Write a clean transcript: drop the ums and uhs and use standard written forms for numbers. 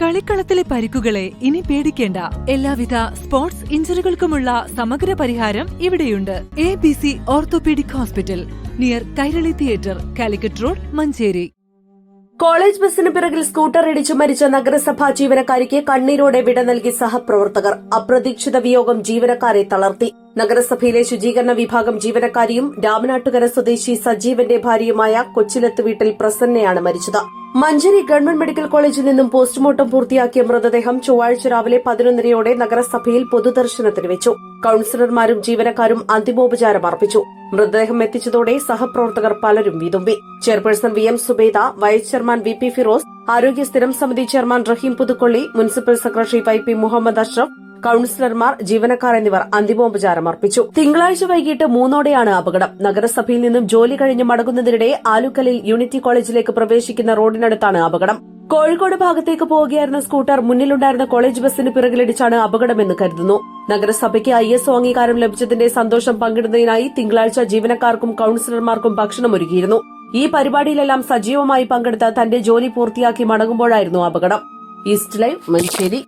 കളിക്കളത്തിലെ പരിക്കുകളെ ഇനി പേടിക്കേണ്ട. എല്ലാവിധ സ്പോർട്സ് ഇഞ്ചുറികൾക്കുമുള്ള സമഗ്ര പരിഹാരം ഇവിടെയുണ്ട്. ABC orthopaedic hospital, near Kairali theatre, Calicut road, Manjeri. College ബസിന് പിറകിൽ സ്കൂട്ടർ ഇടിച്ചു മരിച്ച നഗരസഭാ ജീവനക്കാരിക്ക് കണ്ണീരോടെ വിട നൽകി സഹപ്രവർത്തകർ. അപ്രതീക്ഷിത വിയോഗം ജീവനക്കാരെ തളർത്തി. നഗരസഭയിലെ ശുചീകരണ വിഭാഗം ജീവനക്കാരിയും രാമനാട്ടുകര സ്വദേശി സജീവന്റെ ഭാര്യയുമായ കൊച്ചിലത്ത് വീട്ടിൽ പ്രസന്നയാണ് മരിച്ചത്. മഞ്ചേരി ഗവൺമെന്റ് മെഡിക്കൽ കോളേജിൽ നിന്നും പോസ്റ്റ്മോർട്ടം പൂർത്തിയാക്കിയ മൃതദേഹം ചൊവ്വാഴ്ച രാവിലെ 11:30 നഗരസഭയിൽ പൊതുദർശനത്തിന് വെച്ചു. കൌൺസിലർമാരും ജീവനക്കാരും അന്തിമോപചാരം അർപ്പിച്ചു. മൃതദേഹം എത്തിച്ചതോടെ സഹപ്രവർത്തകർ പലരും വിതുമ്പി. Chairperson VM Subaida, vice chairman VP Firoz, ആരോഗ്യ സ്ഥിരം സമിതി chairman Rahim Puthukkolli, municipal secretary YP Muhammad Ashraf, കൌൺസിലർമാർ, ജീവനക്കാർ എന്നിവർ അന്തിമോപചാരം അർപ്പിച്ചു. തിങ്കളാഴ്ച വൈകിട്ട് 3:00 അപകടം. നഗരസഭയിൽ നിന്നും ജോലി കഴിഞ്ഞ് മടങ്ങുന്നതിനിടെ ആലുക്കലിൽ യൂണിറ്റി കോളേജിലേക്ക് പ്രവേശിക്കുന്ന റോഡിനടുത്താണ് അപകടം. കോഴിക്കോട് ഭാഗത്തേക്ക് പോവുകയായിരുന്ന സ്കൂട്ടർ മുന്നിലുണ്ടായിരുന്ന കോളേജ് ബസിന് പിറകിലിടിച്ചാണ് അപകടമെന്ന് കരുതുന്നു. നഗരസഭയ്ക്ക് ISO അംഗീകാരം ലഭിച്ചതിന്റെ സന്തോഷം പങ്കിടുന്നതിനായി തിങ്കളാഴ്ച ജീവനക്കാർക്കും കൌൺസിലർമാർക്കും ഭക്ഷണമൊരുക്കിയിരുന്നു. ഈ പരിപാടിയിലെല്ലാം സജീവമായി പങ്കെടുത്ത് തന്റെ ജോലി പൂർത്തിയാക്കി മടങ്ങുമ്പോഴായിരുന്നു അപകടം. East live, Manjeri.